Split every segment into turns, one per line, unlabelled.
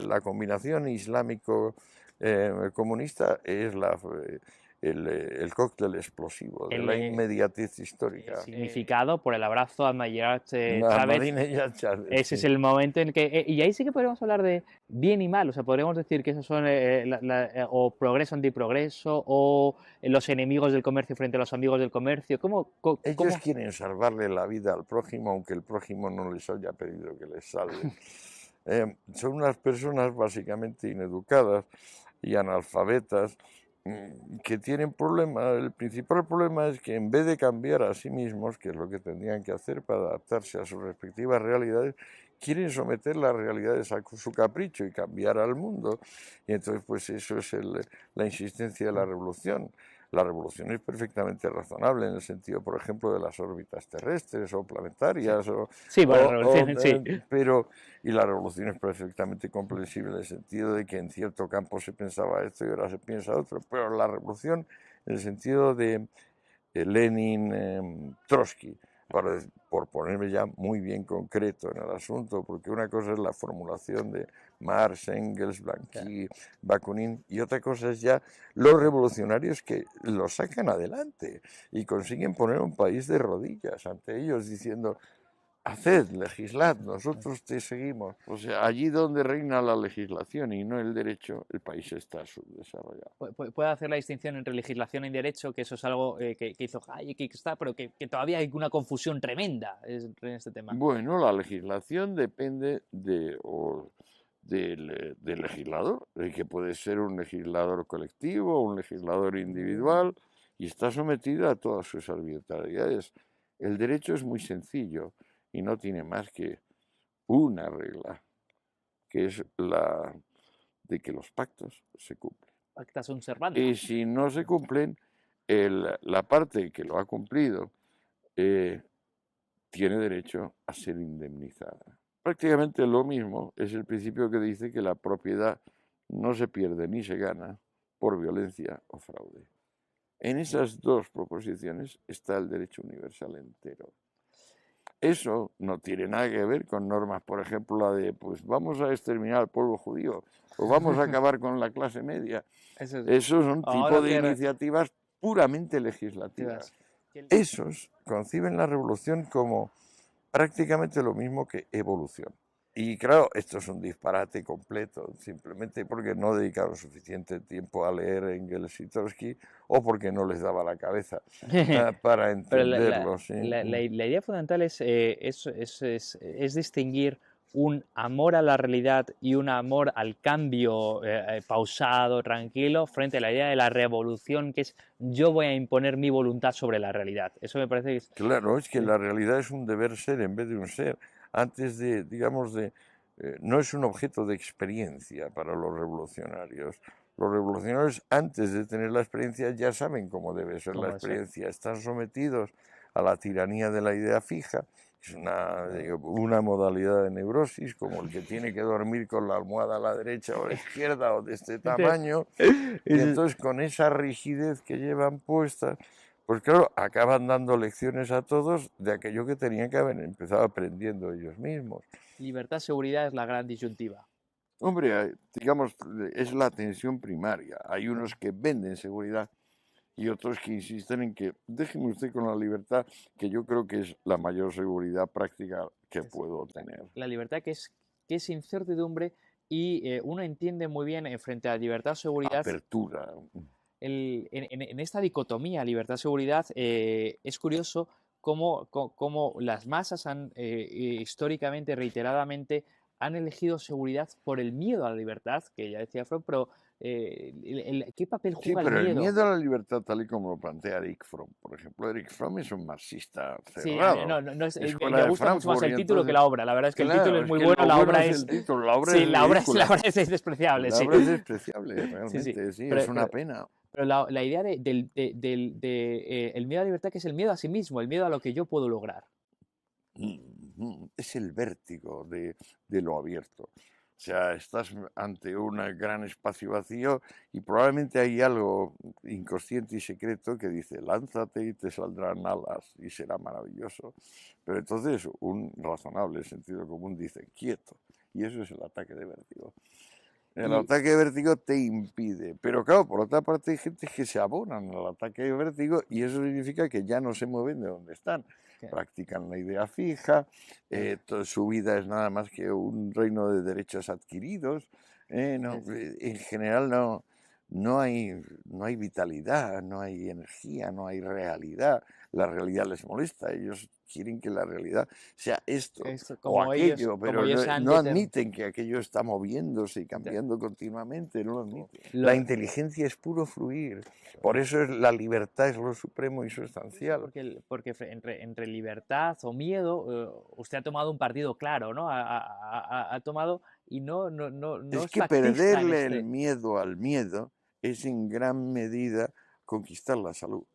La combinación islámico-comunista es el cóctel explosivo de la inmediatez histórica.
Significado por el abrazo a Ahmadinejad Chávez.
Ahmadinejad Chávez,
Ese
sí.
es el momento en que... y ahí sí que podríamos hablar de bien y mal. O sea, podríamos decir que esos son o progreso, antiprogreso, o los enemigos del comercio frente a los amigos del comercio.
Ellos quieren salvarle la vida al prójimo, aunque el prójimo no les haya pedido que les salve. Son unas personas básicamente ineducadas y analfabetas que tienen problemas. El principal problema es que en vez de cambiar a sí mismos, que es lo que tendrían que hacer para adaptarse a sus respectivas realidades, quieren someter las realidades a su capricho y cambiar al mundo. Y entonces, pues eso es la insistencia de la revolución. La revolución es perfectamente razonable en el sentido, por ejemplo, de las órbitas terrestres o planetarias.
Sí, bueno, la revolución, sí.
Y la revolución es perfectamente comprensible en el sentido de que en cierto campo se pensaba esto y ahora se piensa otro. Pero la revolución, en el sentido de Lenin, Trotsky, por ponerme ya muy bien concreto en el asunto, porque una cosa es la formulación de Marx, Engels, Blanqui, Bakunin, y otra cosa es ya los revolucionarios que lo sacan adelante y consiguen poner un país de rodillas ante ellos diciendo: haced, legislad, nosotros te seguimos. O sea, allí donde reina la legislación y no el derecho, el país está subdesarrollado.
Puede hacer la distinción entre legislación y derecho, que eso es algo que hizo Hayek y que está, pero que todavía hay una confusión tremenda en este tema.
Bueno, la legislación depende del legislador, que puede ser un legislador colectivo o un legislador individual, y está sometida a todas sus arbitrariedades. El derecho es muy sencillo y no tiene más que una regla, que es la de que los pactos se cumplen.
Pacta sunt servanda.
Y si no se cumplen, la parte que lo ha cumplido tiene derecho a ser indemnizada. Prácticamente lo mismo es el principio que dice que la propiedad no se pierde ni se gana por violencia o fraude. En esas dos proposiciones está el derecho universal entero. Eso no tiene nada que ver con normas, por ejemplo, la de, pues vamos a exterminar al pueblo judío o vamos a acabar con la clase media. Esos son tipo de iniciativas puramente legislativas. Esos conciben la revolución como prácticamente lo mismo que evolución. Y claro, esto es un disparate completo, simplemente porque no dedicaron suficiente tiempo a leer Engels y Trotsky o porque no les daba la cabeza para entenderlo.
La idea fundamental es distinguir un amor a la realidad y un amor al cambio pausado, tranquilo, frente a la idea de la revolución, que es yo voy a imponer mi voluntad sobre la realidad. Eso me parece que es...
Claro, es que la realidad es un deber ser en vez de un ser. Antes de, digamos, no es un objeto de experiencia para los revolucionarios. Los revolucionarios, antes de tener la experiencia, ya saben cómo debe ser la experiencia. Están sometidos a la tiranía de la idea fija. Es una modalidad de neurosis, como el que tiene que dormir con la almohada a la derecha o a la izquierda o de este tamaño. Y entonces, con esa rigidez que llevan puesta, pues claro, acaban dando lecciones a todos de aquello que tenían que haber empezado aprendiendo ellos mismos.
Libertad, seguridad es la gran disyuntiva.
Hombre, digamos, es la tensión primaria. Hay unos que venden seguridad y otros que insisten en que déjeme usted con la libertad, que yo creo que es la mayor seguridad práctica que puedo tener.
La libertad que es incertidumbre y uno entiende muy bien frente a libertad, seguridad...
Apertura.
En esta dicotomía libertad-seguridad es curioso cómo las masas han históricamente, reiteradamente, han elegido seguridad por el miedo a la libertad, que ya decía Fromm, pero ¿qué papel juega el miedo?
Sí, pero el miedo a la libertad, tal y como lo plantea Eric Fromm, por ejemplo, Eric Fromm es un marxista cerrado.
Sí, me gusta mucho más el título que la obra. La verdad es que el título es muy bueno, la obra es...
La obra
es despreciable.
La obra es despreciable, realmente, sí, es una pena.
Pero la idea del miedo a la libertad, que es el miedo a sí mismo, el miedo a lo que yo puedo lograr.
Es el vértigo de lo abierto. O sea, estás ante un gran espacio vacío y probablemente hay algo inconsciente y secreto que dice, lánzate y te saldrán alas y será maravilloso. Pero entonces un razonable sentido común dice, quieto, y eso es el ataque de vértigo. El ataque de vértigo te impide, pero claro, por otra parte hay gente que se abonan al ataque de vértigo y eso significa que ya no se mueven de donde están. Practican la idea fija, su vida es nada más que un reino de derechos adquiridos. En general no hay vitalidad, no hay energía, no hay realidad. La realidad les molesta, ellos quieren que la realidad sea esto o aquello, pero no admiten que aquello está moviéndose y cambiando continuamente, no lo admiten. La inteligencia es puro fluir, por eso la libertad es lo supremo y sustancial.
Porque entre libertad o miedo, usted ha tomado un partido claro, ¿no? Ha tomado y no
es que perderle el miedo al miedo es en gran medida conquistar la salud.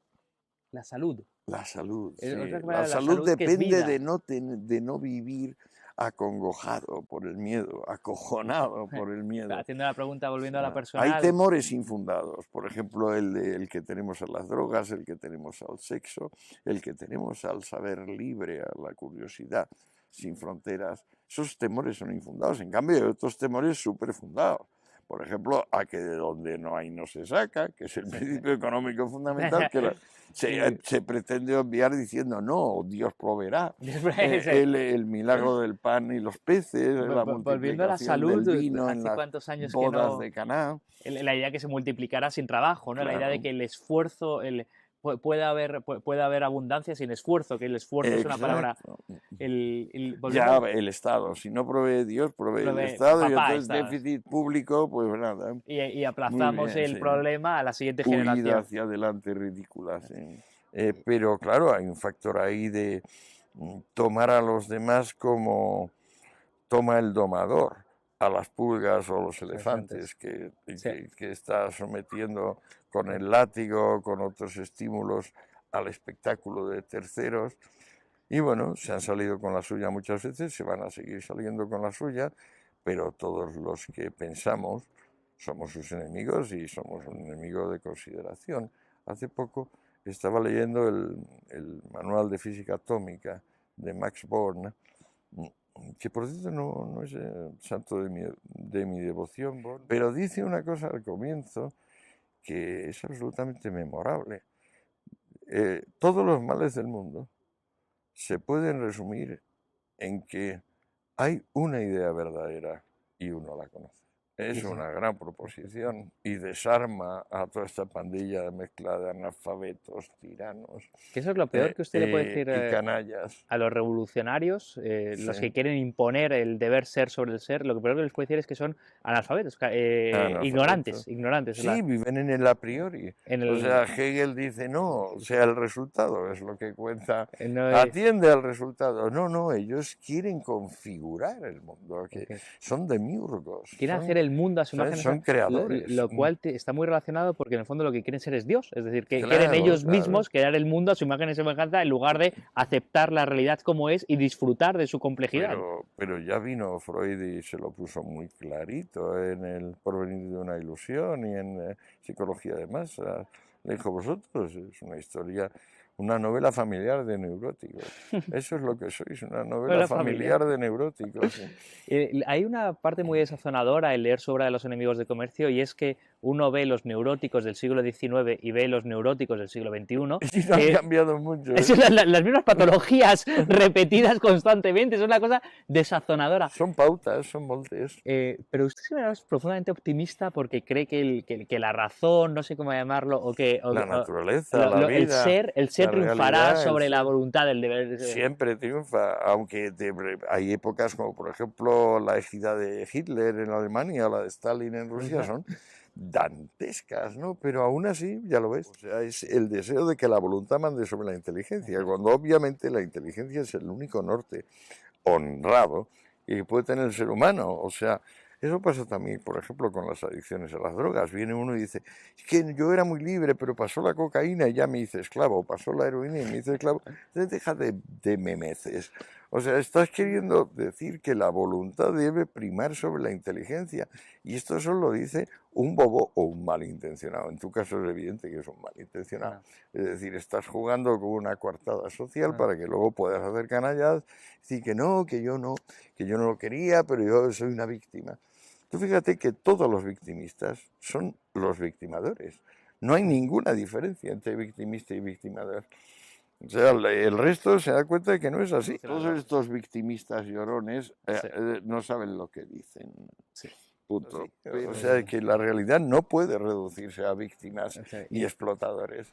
La salud.
La salud, sí.
La salud
depende de no vivir acongojado por el miedo, acojonado por el miedo.
Haciendo la pregunta, volviendo a la personal.
Hay temores infundados, por ejemplo, el que tenemos a las drogas, el que tenemos al sexo, el que tenemos al saber libre, a la curiosidad sin fronteras. Esos temores son infundados, en cambio hay otros temores súper fundados. Por ejemplo, a que de donde no hay no se saca, que es el principio económico fundamental, que se pretende obviar diciendo, no, Dios proveerá. El milagro del pan y los peces, la
volviendo a la salud,
del vino
¿hace
en las
cuántos años
bodas
que no,
de Caná?
La idea que se multiplicará sin trabajo, ¿no?
Claro.
La idea de que el esfuerzo... puede haber abundancia sin esfuerzo, que el esfuerzo es una palabra...
El Estado, si no provee Dios, provee el Estado, y entonces déficit público, pues nada.
Y aplazamos el problema a la siguiente generación.
Hacia adelante ridícula, sí. Pero claro, hay un factor ahí de tomar a los demás como toma el domador a las pulgas o los elefantes que está sometiendo con el látigo, con otros estímulos al espectáculo de terceros. Y bueno, se han salido con la suya muchas veces, se van a seguir saliendo con la suya, pero todos los que pensamos somos sus enemigos y somos un enemigo de consideración. Hace poco estaba leyendo el Manual de Física Atómica de Max Born, que por cierto no es santo de mi devoción, pero dice una cosa al comienzo que es absolutamente memorable. Todos los males del mundo se pueden resumir en que hay una idea verdadera y uno la conoce. Es una gran proposición y desarma a toda esta pandilla de mezcla de analfabetos, tiranos.
Que eso es lo peor que usted le puede decir
y canallas.
A los revolucionarios, los que quieren imponer el deber ser sobre el ser, lo que peor que les puede decir es que son analfabetos, ignorantes.
Sí, viven en el a priori. O sea, Hegel dice, no, o sea, el resultado es lo que cuenta. Atiende al resultado. No, ellos quieren configurar el mundo, son demiurgos.
Quieren hacer el mundo a su imagen.
Son creadores.
Lo cual está muy relacionado porque en el fondo lo que quieren ser es Dios. Es decir, que quieren ellos mismos crear el mundo a su imagen y semejanza en lugar de aceptar la realidad como es y disfrutar de su complejidad.
Pero ya vino Freud y se lo puso muy clarito en El porvenir de una ilusión y en Psicología de masas. Le dijo, vosotros es una historia, una novela familiar de neuróticos. Eso es lo que sois, una novela familiar de neuróticos.
Hay una parte muy desazonadora en leer su obra de los enemigos de comercio, y es que uno ve los neuróticos del siglo XIX y ve los neuróticos del siglo XXI.
Y no han cambiado mucho.
Son las mismas patologías repetidas constantemente, es una cosa desazonadora.
Son pautas, son moldes.
Pero usted es profundamente optimista porque cree que la razón, no sé cómo llamarlo,
la naturaleza, la vida,
el ser triunfará sobre la voluntad del deber.
Siempre triunfa, aunque hay épocas como por ejemplo la égida de Hitler en Alemania o la de Stalin en Rusia, son dantescas, ¿no? Pero aún así, ya lo ves, o sea, es el deseo de que la voluntad mande sobre la inteligencia, cuando obviamente la inteligencia es el único norte honrado que puede tener el ser humano. O sea, eso pasa también, por ejemplo, con las adicciones a las drogas. Viene uno y dice, es que yo era muy libre, pero pasó la cocaína y ya me hice esclavo, pasó la heroína y me hice esclavo. Entonces deja de memeces. O sea, estás queriendo decir que la voluntad debe primar sobre la inteligencia. Y esto solo lo dice un bobo o un malintencionado. En tu caso es evidente que es un malintencionado.
Claro.
Es decir, estás jugando con una coartada social
Ah,
para que luego puedas hacer canallas, decir que no, que yo no lo quería, pero yo soy una víctima. Tú fíjate que todos los victimistas son los victimadores. No hay ninguna diferencia entre victimista y victimador. O sea, el resto se da cuenta de que no es así.
Claro.
Todos estos victimistas llorones
Sí.
no saben lo que dicen.
Sí.
Punto.
Sí.
O sea, que la realidad no puede reducirse a víctimas
O sea,
y explotadores.